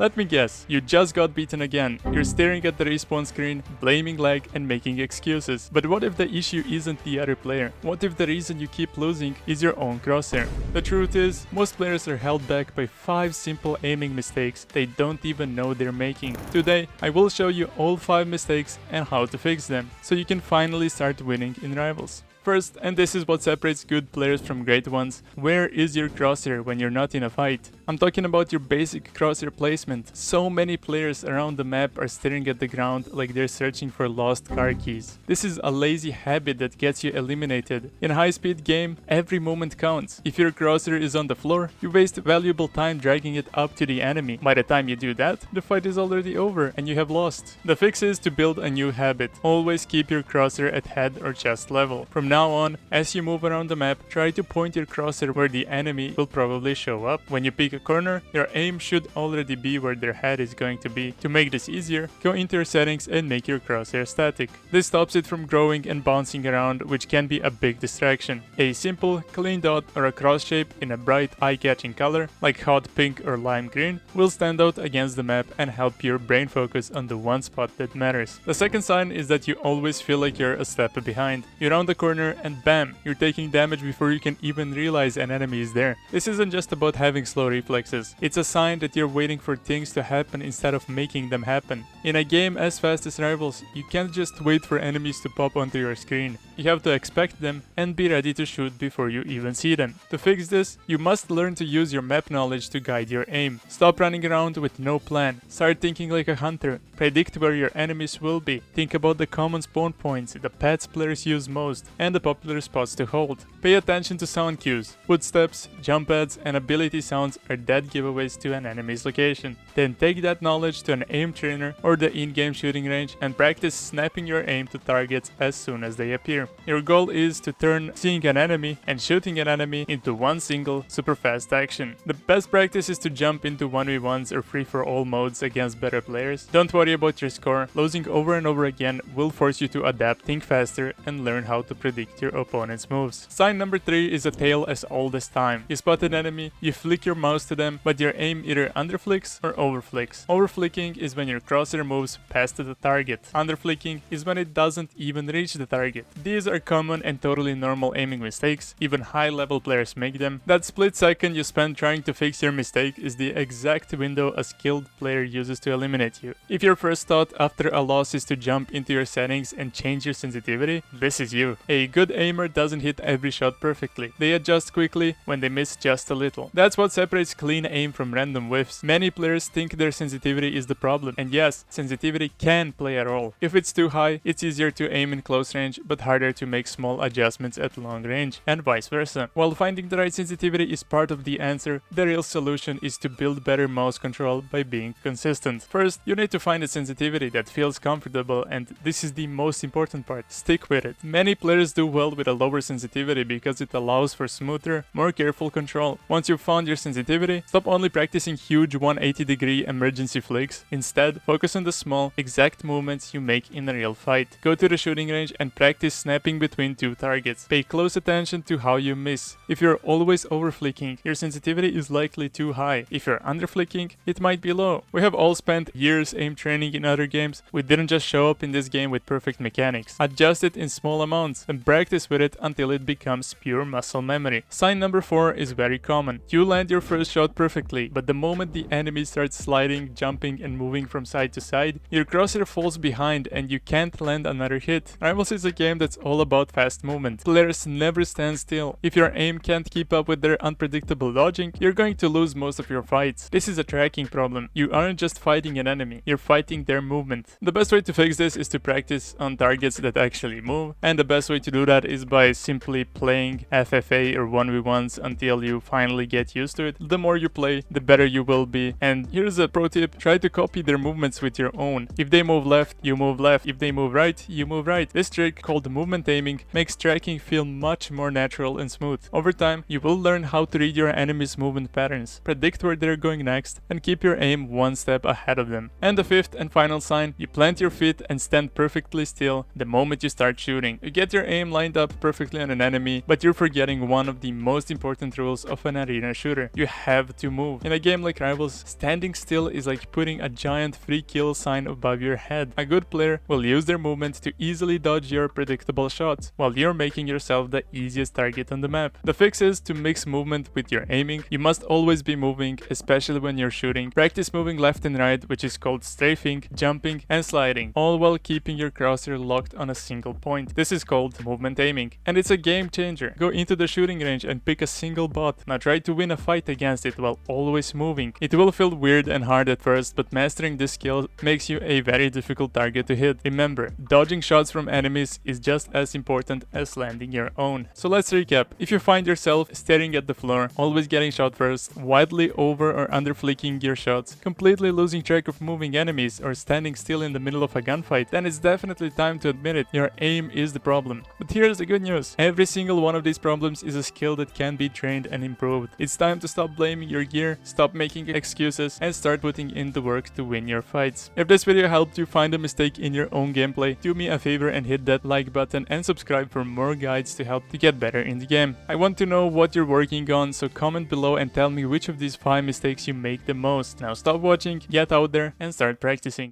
Let me guess, you just got beaten again. You're staring at the respawn screen, blaming lag and making excuses. But what if the issue isn't the other player? What if the reason you keep losing is your own crosshair? The truth is, most players are held back by 5 simple aiming mistakes they don't even know they're making. Today, I will show you all 5 mistakes and how to fix them, so you can finally start winning in Rivals. First, and this is what separates good players from great ones, where is your crosshair when you're not in a fight? I'm talking about your basic crosshair placement. So many players around the map are staring at the ground like they're searching for lost car keys. This is a lazy habit that gets you eliminated. In a high-speed game, every moment counts. If your crosshair is on the floor, you waste valuable time dragging it up to the enemy. By the time you do that, the fight is already over and you have lost. The fix is to build a new habit. Always keep your crosshair at head or chest level. From now on, as you move around the map, try to point your crosshair where the enemy will probably show up. When you pick a corner, your aim should already be where their head is going to be. To make this easier, go into your settings and make your crosshair static. This stops it from growing and bouncing around, which can be a big distraction. A simple, clean dot or a cross shape in a bright, eye-catching color, like hot pink or lime green, will stand out against the map and help your brain focus on the one spot that matters. The second sign is that you always feel like you're a step behind. You round the corner and bam, you're taking damage before you can even realize an enemy is there. This isn't just about having slow reflexes, it's a sign that you're waiting for things to happen instead of making them happen. In a game as fast as Rivals, you can't just wait for enemies to pop onto your screen. You have to expect them and be ready to shoot before you even see them. To fix this, you must learn to use your map knowledge to guide your aim. Stop running around with no plan. Start thinking like a hunter. Predict where your enemies will be. Think about the common spawn points, the paths players use most, and the popular spots to hold. Pay attention to sound cues. Footsteps, jump pads, and ability sounds are dead giveaways to an enemy's location. Then take that knowledge to an aim trainer or the in-game shooting range and practice snapping your aim to targets as soon as they appear. Your goal is to turn seeing an enemy and shooting an enemy into one single super fast action. The best practice is to jump into 1v1s or free-for-all modes against better players. Don't worry about your score. Losing over and over again will force you to adapt, think faster, and learn how to predict your opponent's moves. Sign number 3 is a tale as old as time. You spot an enemy, you flick your mouse to them, but your aim either underflicks or overflicks. Overflicking is when your crosshair moves past the target. Underflicking is when it doesn't even reach the target. These are common and totally normal aiming mistakes. Even high-level players make them. That split second you spend trying to fix your mistake is the exact window a skilled player uses to eliminate you. If your first thought after a loss is to jump into your settings and change your sensitivity, this is you. A good aimer doesn't hit every shot perfectly. They adjust quickly when they miss just a little. That's what separates clean aim from random whiffs. Many players think their sensitivity is the problem, and yes, sensitivity can play a role. If it's too high, it's easier to aim in close range, but harder to make small adjustments at long range, and vice versa. While finding the right sensitivity is part of the answer, the real solution is to build better mouse control by being consistent. First, you need to find a sensitivity that feels comfortable, and this is the most important part. Stick with it. Many players do well with a lower sensitivity because it allows for smoother, more careful control. Once you've found your sensitivity, stop only practicing huge 180-degree emergency flicks. Instead, focus on the small, exact movements you make in a real fight. Go to the shooting range and practice snapping between two targets. Pay close attention to how you miss. If you're always overflicking, your sensitivity is likely too high. If you're underflicking, it might be low. We have all spent years aim training in other games. We didn't just show up in this game with perfect mechanics. Adjust it in small amounts and practice with it until it becomes pure muscle memory. Sign number 4 is very common. You land your first shot perfectly, but the moment the enemy starts sliding, jumping, and moving from side to side, your crosshair falls behind and you can't land another hit. Rivals is a game that's all about fast movement. Players never stand still. If your aim can't keep up with their unpredictable dodging, you're going to lose most of your fights. This is a tracking problem. You aren't just fighting an enemy, you're fighting their movement. The best way to fix this is to practice on targets that actually move, and the best way to do that is by simply playing FFA or 1v1s until you finally get used to it. The more you play, the better you will be. And here's a pro tip: try to copy their movements with your own. If they move left, you move left. If they move right, you move right. This trick, called movement aiming, makes tracking feel much more natural and smooth. Over time, you will learn how to read your enemy's movement patterns, predict where they're going next, and keep your aim one step ahead of them. And the fifth and final sign, you plant your feet and stand perfectly still the moment you start shooting. You get your aim lined up perfectly on an enemy, but you're forgetting one of the most important rules of an arena shooter. You have to move. In a game like Rivals, standing still is like putting a giant free kill sign above your head. A good player will use their movement to easily dodge your predictable shots, while you're making yourself the easiest target on the map. The fix is to mix movement with your aiming. You must always be moving, especially when you're shooting. Practice moving left and right, which is called strafing, jumping, and sliding, all while keeping your crosshair locked on a single point. This is called movement aiming, and it's a game changer. Go into the shooting range and pick a single bot. Now try to win a fight against it while always moving. It will feel weird and hard at first, but mastering this skill makes you a very difficult target to hit. Remember, dodging shots from enemies is just as important as landing your own. So let's recap. If you find yourself staring at the floor, always getting shot first, wildly over or under flicking your shots, completely losing track of moving enemies, or standing still in the middle of a gunfight, then it's definitely time to admit it. Your aim is the problem. But here's the good news. Every single one of these problems is a skill that can be trained and improved. It's time to stop blaming your gear, stop making excuses, and start putting in the work to win your fights. If this video helped you find a mistake in your own gameplay, do me a favor and hit that like button and subscribe for more guides to help to get better in the game. I want to know what you're working on, so comment below and tell me which of these 5 mistakes you make the most. Now stop watching, get out there, and start practicing.